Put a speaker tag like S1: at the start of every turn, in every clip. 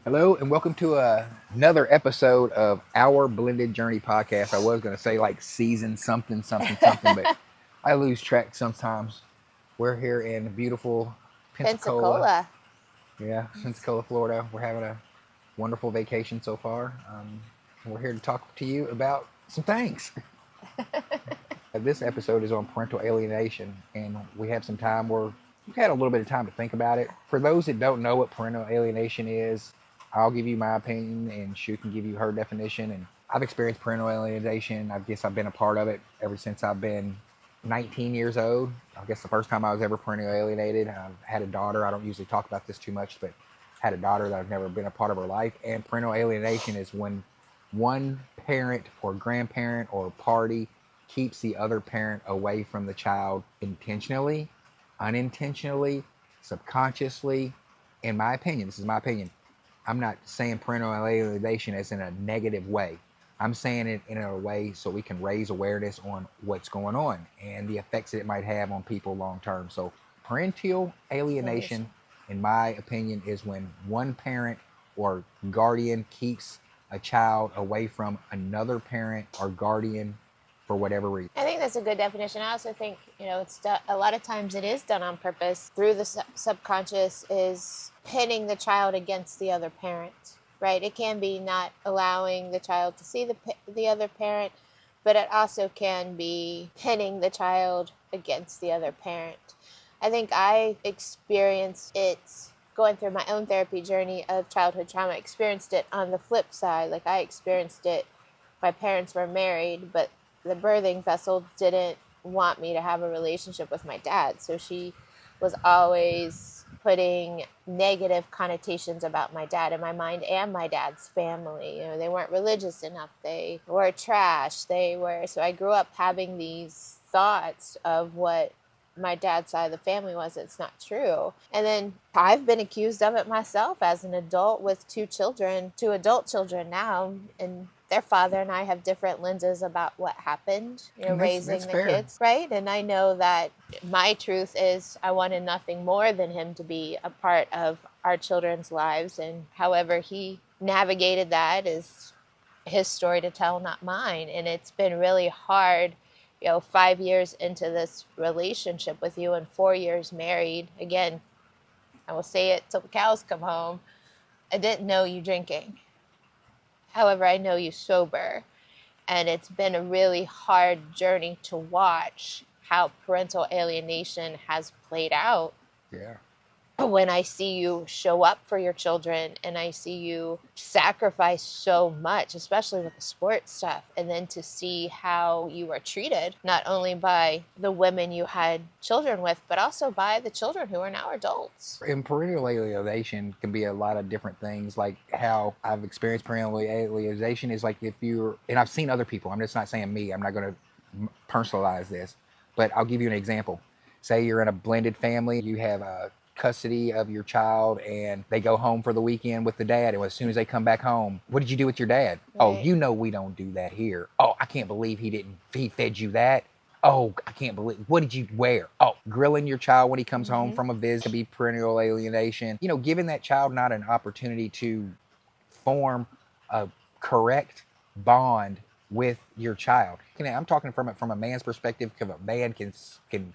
S1: Hello and welcome to another episode of our Blended Journey podcast. I was going to say like season something, something, something, but I lose track sometimes. We're here in beautiful Pensacola.
S2: Pensacola.
S1: Yeah, Pensacola, Florida. We're having a wonderful vacation so far. And we're here to talk to you about some things. This episode is on parental alienation, and we have some time where we've had a little bit of time to think about it. For those that don't know what parental alienation is, I'll give you my opinion, and she can give you her definition. And I've experienced parental alienation. I guess I've been a part of it ever since I've been 19 years old. I guess the first time I was ever parental alienated, I had a daughter. I don't usually talk about this too much, but had a daughter that I've never been a part of her life. And parental alienation is when one parent or grandparent or party keeps the other parent away from the child intentionally, unintentionally, subconsciously. In my opinion, this is my opinion. I'm not saying parental alienation as in a negative way. I'm saying it in a way so we can raise awareness on what's going on and the effects that it might have on people long term. So, parental alienation, in my opinion, is when one parent or guardian keeps a child away from another parent or guardian for whatever reason.
S2: I think that's a good definition. I also think, it's a lot of times it is done on purpose through the subconscious is pitting the child against the other parent, right? It can be not allowing the child to see the other parent, but it also can be pitting the child against the other parent. I think I experienced it going through my own therapy journey of childhood trauma. I experienced it on the flip side. Like I experienced it, my parents were married, but the birthing vessel didn't want me to have a relationship with my dad. So she was always putting negative connotations about my dad in my mind and my dad's family. They weren't religious enough. They were trash. So I grew up having these thoughts of what my dad's side of the family was. It's not true. And then I've been accused of it myself as an adult with two adult children now, and their father and I have different lenses about what happened, raising the kids, right? And I know that my truth is I wanted nothing more than him to be a part of our children's lives, and however he navigated that is his story to tell, not mine. And it's been really hard 5 years into this relationship with you and 4 years married. Again, I will say it till the cows come home. I didn't know you drinking. However, I know you sober. And it's been a really hard journey to watch how parental alienation has played out.
S1: Yeah.
S2: When I see you show up for your children and I see you sacrifice so much, especially with the sports stuff, and then to see how you were treated, not only by the women you had children with, but also by the children who are now adults.
S1: And parental alienation can be a lot of different things, like how I've experienced parental alienation is like and I've seen other people, I'm just not saying me, I'm not going to personalize this, but I'll give you an example. Say you're in a blended family, you have a custody of your child and they go home for the weekend with the dad, and as soon as they come back home, what did you do with your dad? Right. Oh, we don't do that here. Oh, I can't believe he fed you that. Oh, I can't believe, what did you wear? Oh, grilling your child when he comes home from a visit can be parental alienation. Giving that child not an opportunity to form a correct bond with your child. I'm talking from a man's perspective, because a man can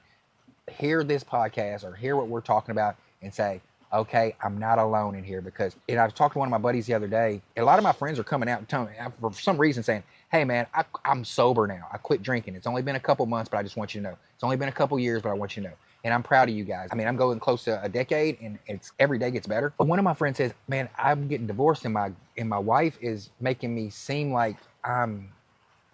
S1: hear this podcast or hear what we're talking about and say, okay, I'm not alone in here. Because, and I was talking to one of my buddies the other day, and a lot of my friends are coming out and telling me, for some reason, saying, hey man, I'm sober now. I quit drinking. It's only been a couple months, but I just want you to know. It's only been a couple years, but I want you to know. And I'm proud of you guys. I mean, I'm going close to a decade, and it's every day gets better. But one of my friends says, man, I'm getting divorced, and my wife is making me seem like I'm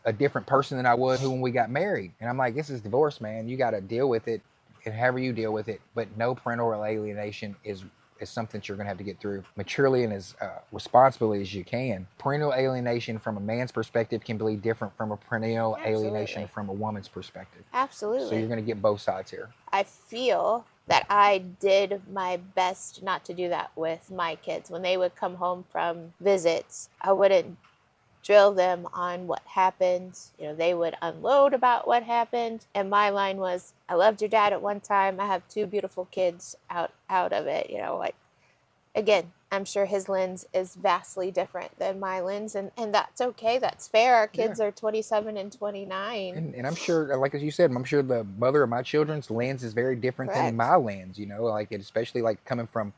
S1: a different person than I was when we got married. And I'm like, this is divorce, man. You got to deal with it, and however you deal with it. But no, parental alienation is something that you're going to have to get through maturely and as responsibly as you can. Parental alienation from a man's perspective can be different from a parental alienation from a woman's perspective.
S2: Absolutely.
S1: So you're going to get both sides here.
S2: I feel that I did my best not to do that with my kids. When they would come home from visits, I wouldn't drill them on what happened. They would unload about what happened. And my line was, I loved your dad at one time. I have two beautiful kids out of it. Again, I'm sure his lens is vastly different than my lens, and that's okay. That's fair. Our
S1: Yeah.
S2: kids are 27 and 29.
S1: And I'm sure, like as you said, I'm sure the mother of my children's lens is very different than
S2: Correct.
S1: my lens. You know, like especially like coming from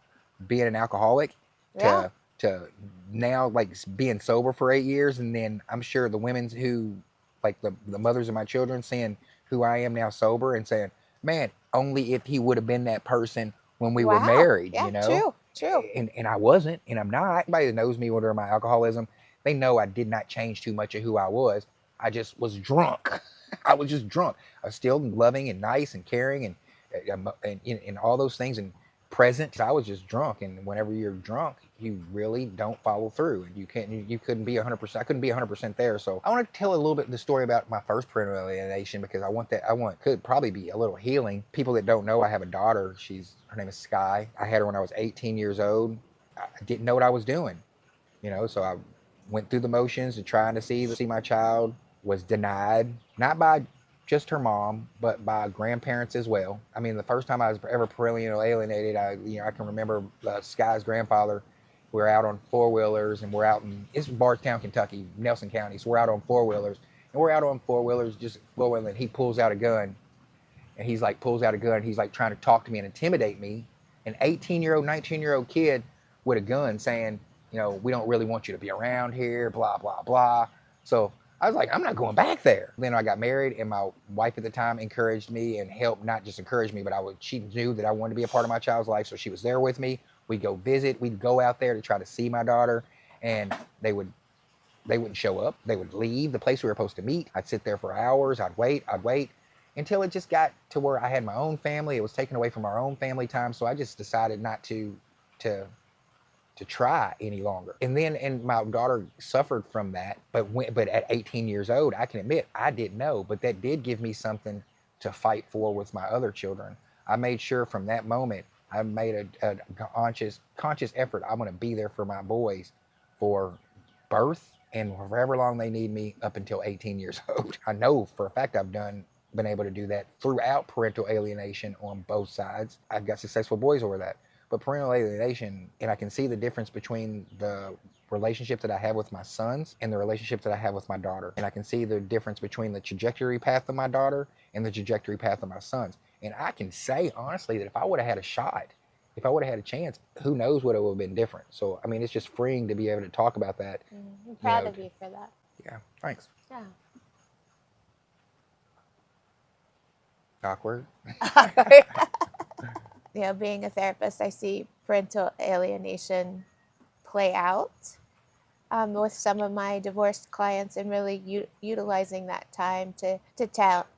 S1: being an alcoholic
S2: Yeah.
S1: to now like being sober for 8 years, and then I'm sure the women's who like the mothers of my children seeing who I am now sober and saying, man, only if he would have been that person when we were
S2: Wow.
S1: married,
S2: Yeah.
S1: you know.
S2: True. True.
S1: And I wasn't, and I'm not. Anybody that knows me under my alcoholism, they know I did not change too much of who I was. I just was drunk. I was just drunk. I was still loving and nice and caring and all those things and present. I was just drunk, and whenever you're drunk, you really don't follow through, and you couldn't be 100%. I couldn't be 100% there. So I want to tell a little bit the story about my first parental alienation because could probably be a little healing. People that don't know, I have a daughter. Her name is Sky. I had her when I was 18 years old. I didn't know what I was doing, so I went through the motions of trying to see my child. Was denied, not by just her mom, but by grandparents as well. I mean, the first time I was ever parentally alienated, I can remember Sky's grandfather. We're out on four-wheelers, and it's Bardstown, Kentucky, Nelson County. So we're out on four-wheelers, just four-wheeling, and he pulls out a gun, and he's like trying to talk to me and intimidate me. An 18-year-old, 19-year-old kid with a gun saying, we don't really want you to be around here, blah, blah, blah. So I was like, I'm not going back there. Then I got married, and my wife at the time encouraged me and helped, not just encourage me, but she knew that I wanted to be a part of my child's life, so she was there with me. We'd go visit. We'd go out there to try to see my daughter, and they wouldn't show up. They would leave the place we were supposed to meet. I'd sit there for hours. I'd wait until it just got to where I had my own family. It was taken away from our own family time, so I just decided not to try any longer. And my daughter suffered from that. But at 18 years old, I can admit I didn't know, but that did give me something to fight for with my other children. I made sure from that moment I made a conscious effort. I'm going to be there for my boys for birth and however long they need me up until 18 years old. I know for a fact been able to do that throughout parental alienation on both sides. I've got successful boys over that. But parental alienation, and I can see the difference between the relationship that I have with my sons and the relationship that I have with my daughter. And I can see the difference between the trajectory path of my daughter and the trajectory path of my sons. And I can say honestly that if I would have had a shot, if I would have had a chance, who knows what it would have been different. So, I mean, it's just freeing to be able to talk about that.
S2: I'm proud of you for that.
S1: Yeah, thanks.
S2: Yeah.
S1: Awkward.
S2: Being a therapist, I see parental alienation play out with some of my divorced clients, and really utilizing that time to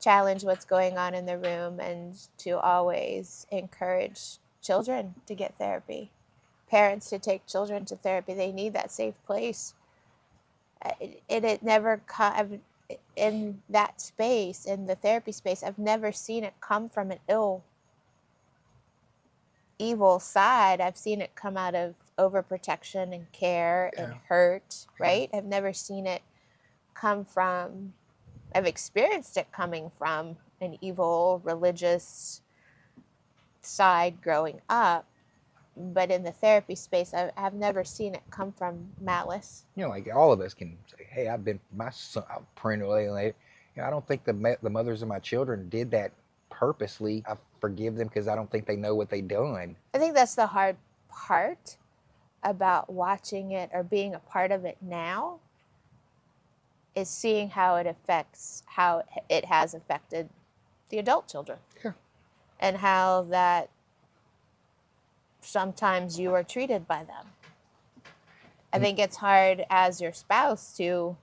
S2: challenge what's going on in the room, and to always encourage children to get therapy, parents to take children to therapy. They need that safe place. It never in that space, in the therapy space, I've never seen it come from an evil side. I've seen it come out of overprotection and care and hurt, right? I've never seen it I've experienced it coming from an evil religious side growing up, but in the therapy space, I've never seen it come from malice.
S1: Like all of us can say, hey, I've been my son, parental alienated. I don't think the mothers of my children did that purposely. I forgive them because I don't think they know what they've done.
S2: I think that's the hard part about watching it or being a part of it now, is seeing how it has affected the adult children.
S1: Yeah.
S2: And how that sometimes you are treated by them. I think it's hard as your spouse to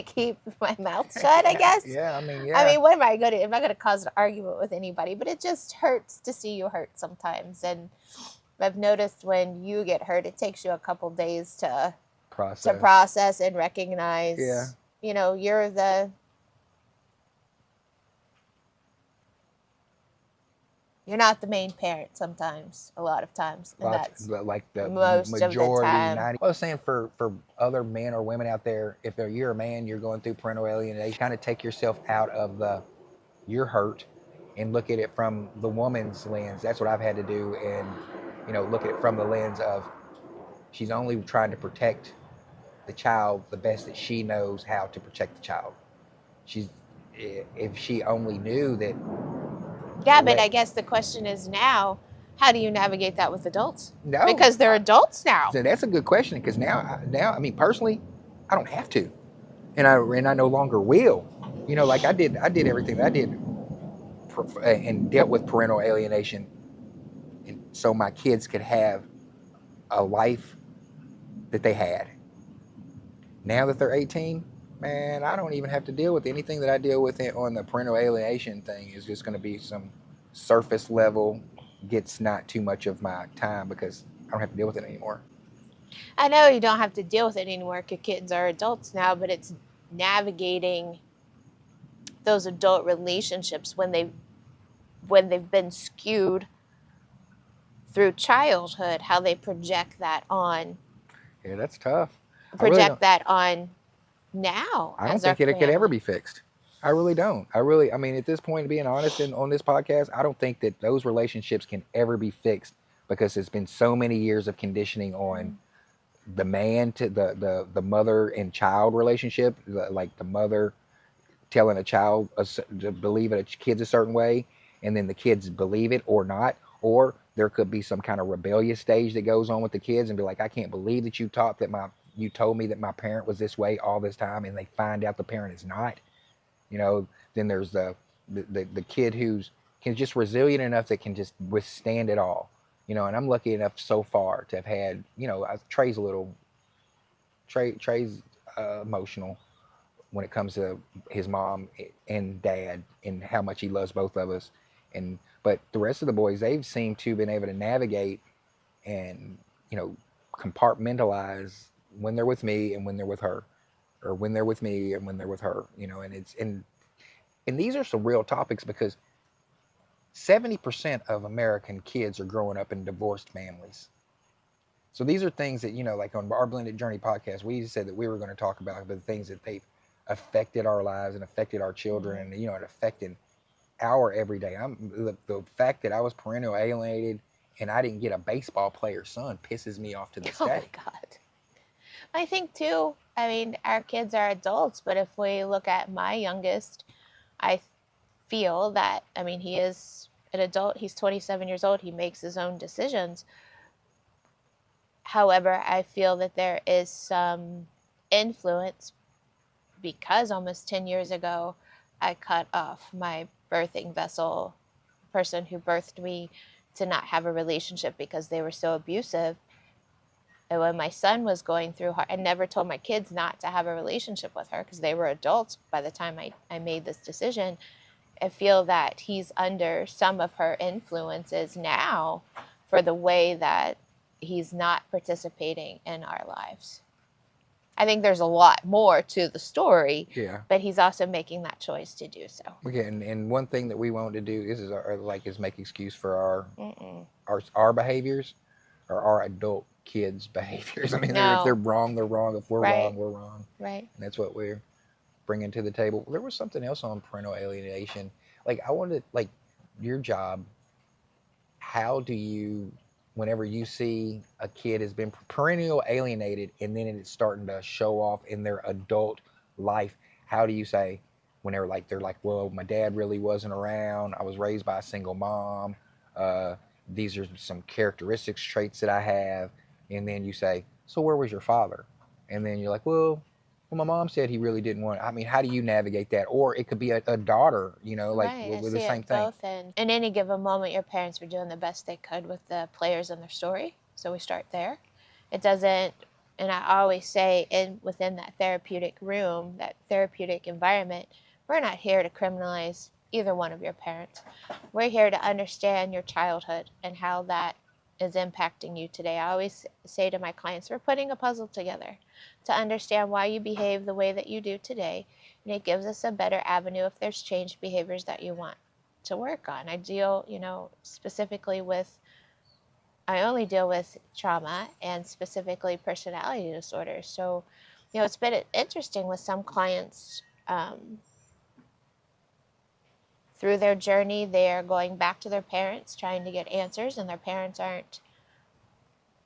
S2: keep my mouth shut, I guess.
S1: Yeah, I mean,
S2: what am I gonna cause an argument with anybody? But it just hurts to see you hurt sometimes. And I've noticed when you get hurt, it takes you a couple days to process and recognize.
S1: Yeah.
S2: You're not the main parent sometimes, a lot of times. And that's
S1: like the
S2: most
S1: majority,
S2: of the time.
S1: 90. I was saying for other men or women out there, if you're a man, you're going through parental alienation, kind of take yourself out of your hurt and look at it from the woman's lens. That's what I've had to do. And look at it from the lens of she's only trying to protect the child the best that she knows how to protect the child. She's if she only knew that
S2: Yeah, but
S1: let
S2: I guess the question is now, how do you navigate that with adults?
S1: no,
S2: Because they're adults now.
S1: so that's a good question because now I mean personally, I don't have to, and I no longer will. Like I did everything that I did and dealt with parental alienation, and so my kids could have a life that they had. Now that they're 18, man, I don't even have to deal with anything that I deal with on the parental alienation thing. Is just going to be some surface level, gets not too much of my time because I don't have to deal with it anymore.
S2: I know you don't have to deal with it anymore because kids are adults now, but it's navigating those adult relationships when they've been skewed through childhood, how they
S1: Yeah, that's tough. I really
S2: project
S1: don't.
S2: that on now
S1: I don't
S2: as our
S1: think it could ever
S2: family.
S1: be fixed. I really don't. I mean, at this point, being honest, on this podcast, I don't think that those relationships can ever be fixed because it's been so many years of conditioning on
S2: Mm.
S1: the man to the mother and child relationship, like the mother telling a child to believe a kid's a certain way, and then the kids believe it or not, or there could be some kind of rebellious stage that goes on with the kids and be like, I can't believe that you told me that my parent was this way all this time, and they find out the parent is not. you know then there's the kid who's can just resilient enough that can just withstand it all. And I'm lucky enough so far to have had, Trey's a little Trey's emotional when it comes to his mom and dad and how much he loves both of us. And but the rest of the boys, they've seemed to been able to navigate and compartmentalize when they're with me and when they're with her, or when they're with me and when they're with her. And these are some real topics because 70% of American kids are growing up in divorced families. So these are things that, like on our Blended Journey podcast, we said that we were going to talk about the things that they've affected our lives and affected our children,
S2: Mm.
S1: and it affected our everyday. The fact that I was parental alienated and I didn't get a baseball player's son pisses me off to this
S2: Oh
S1: day.
S2: my God. I think too, I mean, our kids are adults, but if we look at my youngest, I feel that, I mean, he is an adult. He's 27 years old. He makes his own decisions. However, I feel that there is some influence because almost 10 years ago, I cut off my birthing vessel, person who birthed me, to not have a relationship because they were so abusive. And when my son was going through her, I never told my kids not to have a relationship with her because they were adults by the time I made this decision. I feel that he's under some of her influences now for the way that he's not participating in our lives. I think there's a lot more to the story,
S1: Yeah.
S2: but he's also making that choice to do so.
S1: Okay. And one thing that we want to do is make excuse for
S2: Mm-mm.
S1: our behaviors or our adult kids' behaviors. I mean, if they're
S2: No,
S1: wrong, they're wrong. If we're
S2: right,
S1: wrong, we're wrong.
S2: right.
S1: And that's what we're bringing to the table. There was something else on parental alienation. Like I wanted, like your job. How do you, whenever you see a kid has been perennial alienated and then it's starting to show off in their adult life, how do you say, whenever they're like, well, my dad really wasn't around. I was raised by a single mom. Uh, these are some characteristics, traits that I have. And then you say, so where was your father? And then you're like, well, my mom said he really didn't want it. I mean, how do you navigate that? Or it could be a daughter, like
S2: Right, I
S1: with the
S2: see
S1: same
S2: it
S1: thing.
S2: both. And in any given moment, your parents were doing the best they could with the players and their story. So we start there. It doesn't, and I always say, within that therapeutic room, that therapeutic environment, we're not here to criminalize either one of your parents. We're here to understand your childhood and how that is impacting you today. I always say to my clients, we're putting a puzzle together to understand why you behave the way that you do today, and it gives us a better avenue if there's changed behaviors that you want to work on. I deal, specifically with, I only deal with trauma and specifically personality disorders. So, it's been interesting with some clients, through their journey. They're going back to their parents trying to get answers, and their parents aren't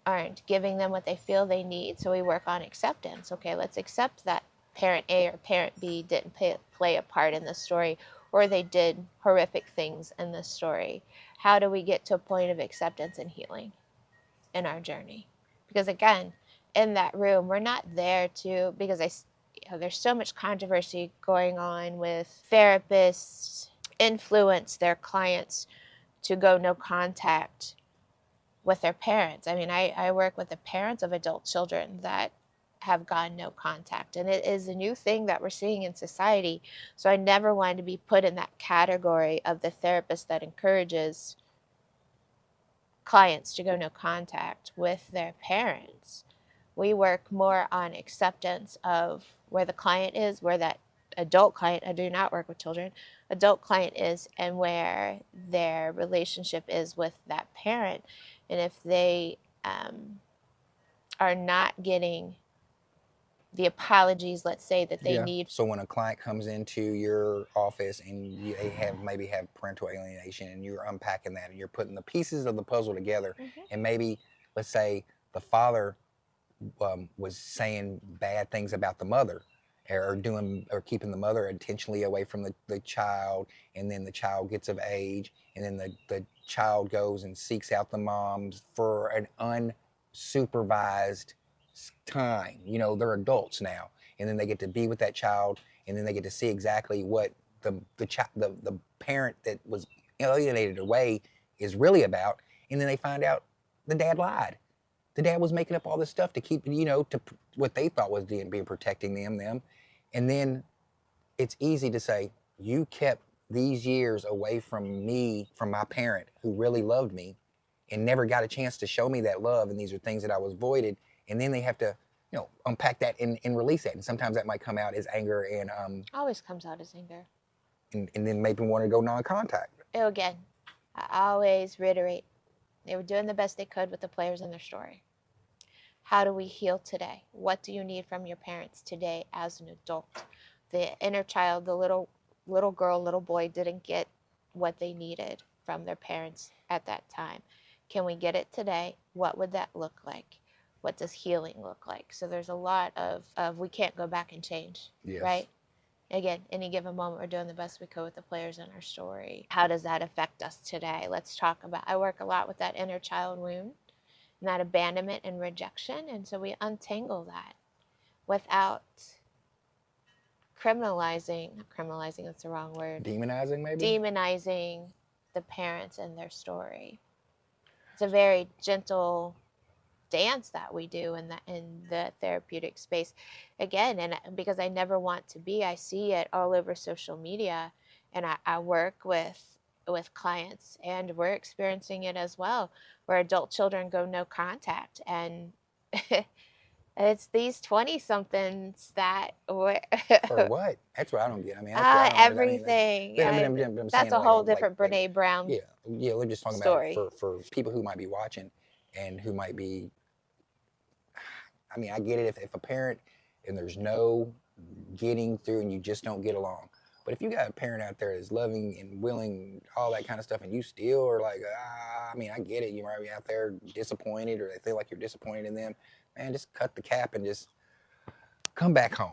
S2: aren't giving them what they feel they need. So we work on acceptance. Okay, let's accept that parent A or parent B didn't play a part in the story, or they did horrific things in the story. How do we get to a point of acceptance and healing in our journey? Because again, in that room, we're not there to, because there's so much controversy going on with therapists influence their clients to go no contact with their parents. I mean, I work with the parents of adult children that have gone no contact, and it is a new thing that we're seeing in society. So I never wanted to be put in that category of the therapist that encourages clients to go no contact with their parents. We work more on acceptance of where the client is, where that adult client, I do not work with children, adult client is, and where their relationship is with that parent. And if they are not getting the apologies, let's say, that they need.
S1: So when a client comes into your office and they maybe have parental alienation, and you're unpacking that and you're putting the pieces of the puzzle together, and maybe, let's say, the father was saying bad things about the mother, or keeping the mother intentionally away from the child, and then the child gets of age, and then the child goes and seeks out the moms for an unsupervised time. They're adults now, and then they get to be with that child, and then they get to see exactly what the parent that was alienated away is really about, and then they find out the dad lied. The dad was making up all this stuff to keep, to what they thought was being protecting them. And then it's easy to say, you kept these years away from me, from my parent who really loved me and never got a chance to show me that love. And these are things that I was voided. And then they have to, unpack that and release that. And sometimes that might come out as anger and
S2: Always comes out as anger.
S1: And then maybe want to go non-contact.
S2: Again, I always reiterate, they were doing the best they could with the players in their story. How do we heal today? What do you need from your parents today as an adult? The inner child, the little girl, little boy didn't get what they needed from their parents at that time. Can we get it today? What would that look like? What does healing look like? So there's a lot of we can't go back and change, right? Again, any given moment, we're doing the best we could with the players in our story. How does that affect us today? Let's talk about, I work a lot with that inner child wound, and that abandonment and rejection. And so we untangle that without criminalizing, not criminalizing, that's the wrong word.
S1: Demonizing, maybe?
S2: Demonizing the parents and their story. It's a very gentle dance that we do in the therapeutic space. Again, and because I never want to be, I see it all over social media, and I work with clients, and we're experiencing it as well, where adult children go no contact, and it's these 20-somethings that
S1: for what? That's what I don't get. I mean, that's what
S2: everything. That's a whole different Brene Brown.
S1: Yeah, we're just talking
S2: story.
S1: About for people who might be watching and who might be. I mean, I get it if a parent and there's no getting through and you just don't get along. But if you got a parent out there that's loving and willing, all that kind of stuff, and you still are like, I mean, I get it. You might be out there disappointed, or they feel like you're disappointed in them. Man, just cut the cap and just come back home.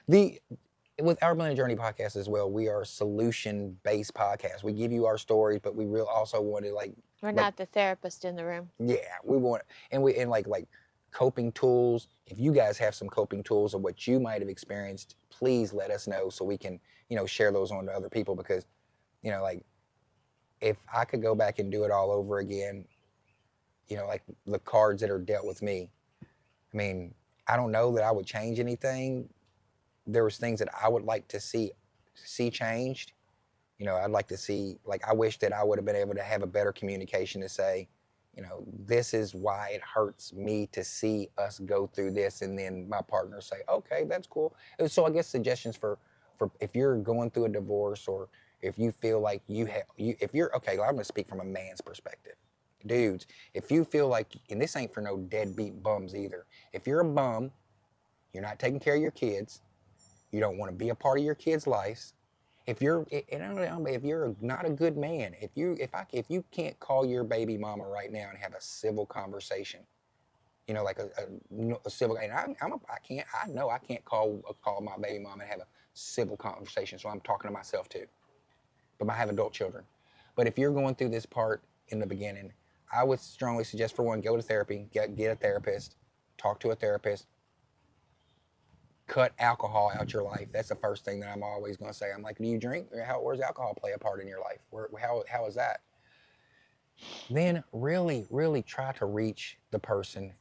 S1: With our Millennial Journey podcast as well, we are a solution-based podcast. We give you our stories, but we also want to
S2: we're not the therapist in the room.
S1: Yeah, we want, and like coping tools. If you guys have some coping tools of what you might have experienced, please let us know so we can, share those on to other people. Because, if I could go back and do it all over again, like the cards that are dealt with me, I mean, I don't know that I would change anything. There was things that I would like to see changed. I'd like to see, I wish that I would have been able to have a better communication to say, this is why it hurts me to see us go through this, and then my partner say, okay, that's cool. So I guess suggestions for if you're going through a divorce, or if you feel like if you're, okay, I'm going to speak from a man's perspective. Dudes, if you feel like, and this ain't for no deadbeat bums either. If you're a bum, you're not taking care of your kids, you don't want to be a part of your kids' lives. If you're not a good man, if you can't call your baby mama right now and have a civil conversation, like a civil. And I can't call my baby mom and have a civil conversation. So I'm talking to myself too. But I have adult children. But if you're going through this part in the beginning, I would strongly suggest, for one, go to therapy, get a therapist, talk to a therapist, cut alcohol out your life. That's the first thing that I'm always going to say. I'm like, do you drink? Where's alcohol play a part in your life? How is that? Then really, really try to reach the person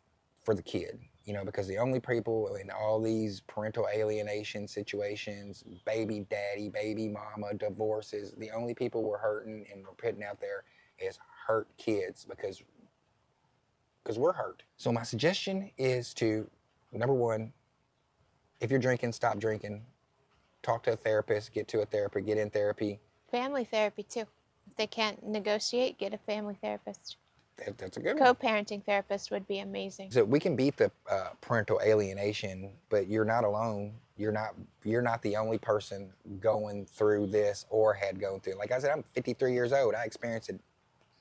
S1: for the kid, because the only people in all these parental alienation situations, baby daddy, baby mama, divorces, the only people we're hurting and we're putting out there is hurt kids because we're hurt. So my suggestion is to, number one, if you're drinking, stop drinking. Talk to a therapist, get in therapy.
S2: Family therapy too. If they can't negotiate, get a family therapist.
S1: That's a good one.
S2: Co-parenting therapist would be amazing.
S1: So we can beat the parental alienation, but you're not alone. You're not the only person going through this or had gone through it. Like I said, I'm 53 years old. I experienced it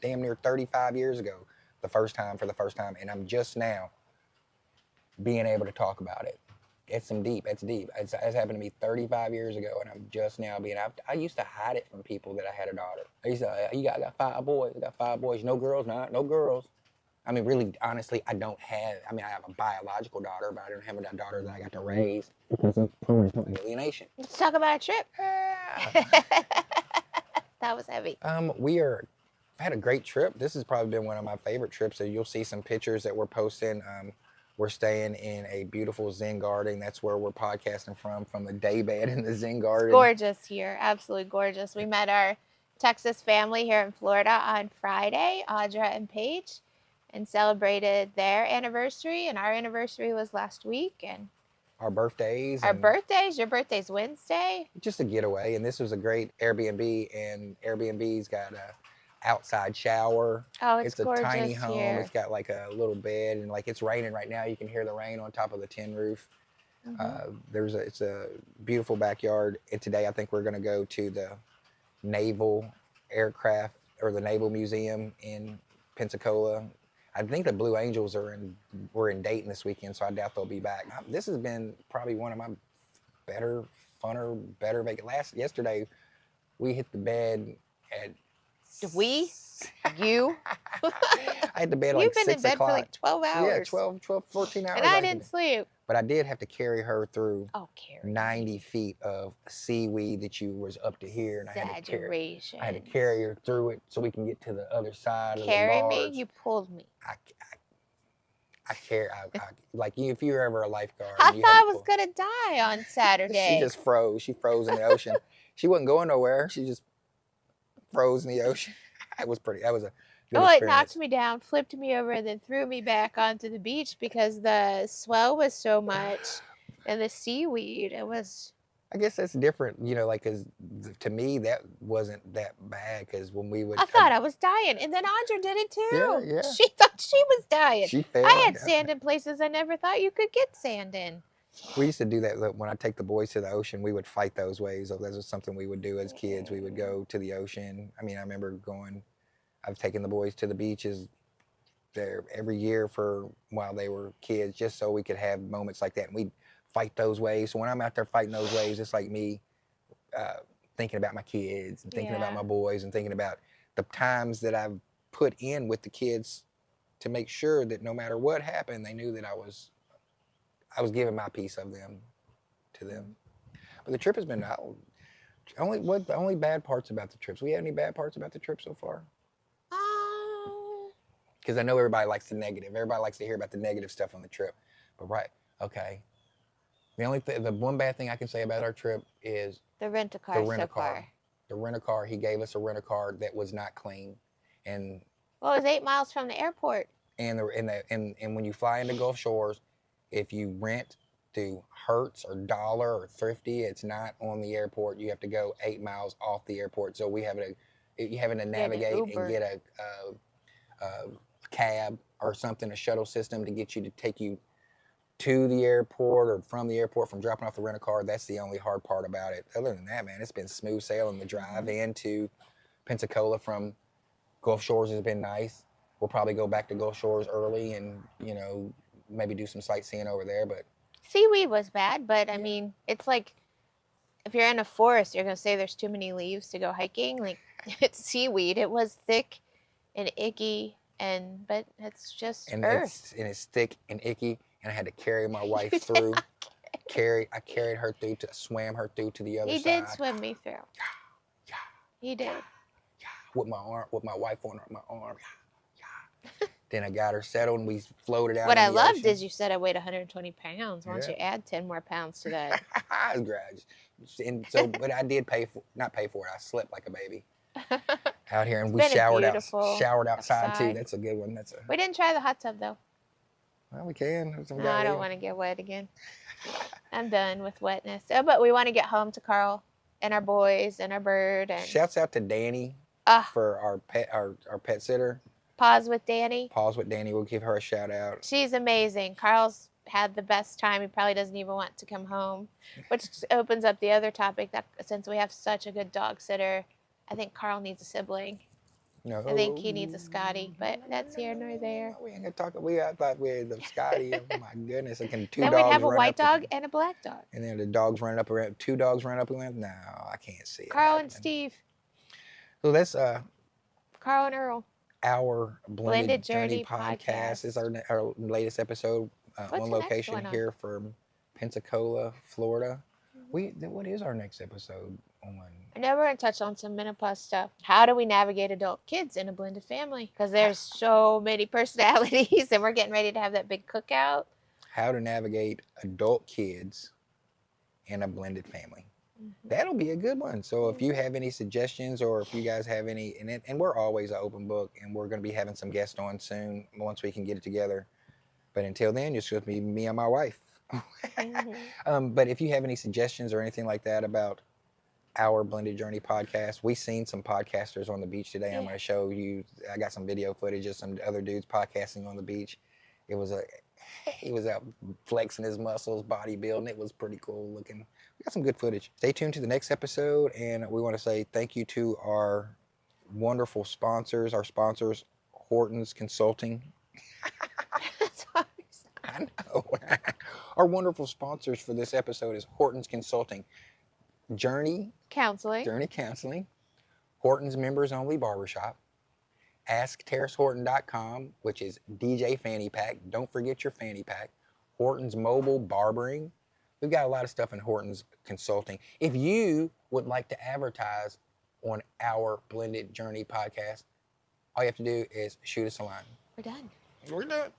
S1: damn near 35 years ago, for the first time, and I'm just now being able to talk about it. It's deep. It's happened to me 35 years ago, and I'm just now I used to hide it from people that I had a daughter. I used to, I got 5 boys. I got 5 boys. No girls, no girls. I mean, really, honestly, I have a biological daughter, but I don't have a daughter that I got to raise because of parental alienation.
S2: Let's talk about a trip.
S1: Yeah.
S2: That was heavy.
S1: I've had a great trip. This has probably been one of my favorite trips. So you'll see some pictures that we're posting. We're staying in a beautiful Zen garden. That's where we're podcasting from the daybed in the Zen garden.
S2: Gorgeous here, absolutely gorgeous. We met our Texas family here in Florida on Friday, Audra and Paige, and celebrated their anniversary. And our anniversary was last week. And
S1: our birthdays.
S2: Your birthday's Wednesday.
S1: Just a getaway. And this was a great Airbnb. And Airbnb's got a outside shower.
S2: Oh, it's
S1: a
S2: gorgeous
S1: tiny home.
S2: Here.
S1: It's got like a little bed, and like it's raining right now. You can hear the rain on top of the tin roof. Mm-hmm. It's a beautiful backyard. And today I think we're going to go to the Naval Aircraft or the Naval Museum in Pensacola. I think the Blue Angels were in Dayton this weekend, so I doubt they'll be back. This has been probably one of my better vacations. Yesterday we hit the bed at
S2: You?
S1: I had to bed
S2: You've
S1: like 6 o'clock.
S2: You've been in bed for like 12 hours.
S1: Yeah, 14 hours.
S2: And I didn't sleep.
S1: But I did have to carry her through 90
S2: feet
S1: feet of seaweed that was up to here. And I had to carry her through it so we can get to the other side of the
S2: Carry
S1: barge.
S2: me? You pulled me.
S1: Like if you were ever a lifeguard.
S2: I thought I was going to die on Saturday.
S1: She just froze. She froze in the ocean. She wasn't going nowhere. She just froze in the ocean. That was a good experience.
S2: It knocked me down, flipped me over, and then threw me back onto the beach because the swell was so much and the seaweed. It was.
S1: I guess that's different, because to me that wasn't that bad because when we would.
S2: I thought I was dying, and then Audra did it too.
S1: Yeah.
S2: She thought she was dying.
S1: She fell.
S2: I had sand in places I never thought you could get sand in.
S1: We used to do that when I take the boys to the ocean. We would fight those waves. That was something we would do as kids. We would go to the ocean. I mean, I remember I've taken the boys to the beaches there every year while they were kids, just so we could have moments like that. And we'd fight those waves. So when I'm out there fighting those waves, it's like me thinking about my kids and thinking about my boys and thinking about the times that I've put in with the kids to make sure that no matter what happened, they knew that I was giving my piece of them to them. But the trip has been the only bad parts about the trips. We have any bad parts about the trip so far? Because I know everybody likes the negative. Everybody likes to hear about the negative stuff on the trip. But okay. The one bad thing I can say about our trip is
S2: the rent-a-car so far.
S1: The rent-a-car. He gave us a rent-a-car that was not clean, and
S2: it was 8 miles from the airport.
S1: And when you fly into Gulf Shores, if you rent through Hertz or Dollar or Thrifty, it's not on the airport. You have to go 8 miles off the airport. So you having to navigate and get a cab or something, a shuttle system to take you to the airport or from the airport, from dropping off the rent-a-car. That's the only hard part about it. Other than that, man, it's been smooth sailing. The drive into Pensacola from Gulf Shores has been nice. We'll probably go back to Gulf Shores early and, maybe do some sightseeing over there. But
S2: Seaweed was bad, but I mean, it's like if you're in a forest, you're gonna say there's too many leaves to go hiking. Like it's seaweed. It was thick and icky, but it's just earth.
S1: It's thick and icky, and I had to carry my wife
S2: You
S1: through. I carried her through swam her through to the other
S2: He
S1: side.
S2: did swim me through.
S1: Yeah,
S2: He did.
S1: yeah, with my wife on my arm. Yeah. Then I got her settled, and we floated out.
S2: What
S1: in
S2: I
S1: the
S2: loved
S1: ocean.
S2: is you said I weighed 120 pounds. Why don't you add 10 more pounds to that?
S1: And so, but I did not pay for it. I slept like a baby out here, and we
S2: been a
S1: showered
S2: beautiful
S1: outside too.
S2: outside.
S1: That's a good one.
S2: We didn't try the hot tub though.
S1: Well, we can.
S2: No, I don't want to get wet again. I'm done with wetness. Oh, but we want to get home to Carl and our boys and our bird. And
S1: Shouts out to Danny for our pet sitter.
S2: Pause with Danny.
S1: Pause with Danny. We'll give her a shout out.
S2: She's amazing. Carl's had the best time. He probably doesn't even want to come home, which opens up the other topic that since we have such a good dog sitter, I think Carl needs a sibling.
S1: No.
S2: I think he needs a Scotty, but that's here nor there.
S1: We ain't gonna talk. I thought we had the Scotty. Oh my goodness! Then
S2: we'd have a white dog and a black dog.
S1: And then the dogs running up around. 2 dogs running up around. No, I can't see it.
S2: Carl and Steve.
S1: So that's
S2: Carl and Earl.
S1: Our Blended Journey podcast is our latest episode on location here from Pensacola, Florida. What is our next episode on?
S2: I know we're going to touch on some menopause stuff. How do we navigate adult kids in a blended family? Because there's so many personalities, and we're getting ready to have that big cookout.
S1: How to navigate adult kids in a blended family. That'll be a good one. So if you have any suggestions, or if you guys have any, and we're always an open book, and we're going to be having some guests on soon once we can get it together. But until then, it's just be me and my wife. But if you have any suggestions or anything like that about our Blended Journey podcast, we've seen some podcasters on the beach today. I'm going to show you. I got some video footage of some other dudes podcasting on the beach. He was out flexing his muscles, bodybuilding. It was pretty cool looking. We got some good footage. Stay tuned to the next episode, and we want to say thank you to our wonderful sponsors. Our sponsors, Horton's Consulting. I know. Our wonderful sponsors for this episode is Horton's Consulting, Journey Counseling, Horton's Members Only Barbershop, AskTarrisHorton.com, which is DJ Fanny Pack. Don't forget your fanny pack. Horton's Mobile Barbering. We've got a lot of stuff in Horton's Consulting. If you would like to advertise on our Blended Journey podcast, all you have to do is shoot us a line.
S2: We're done.
S1: We're done.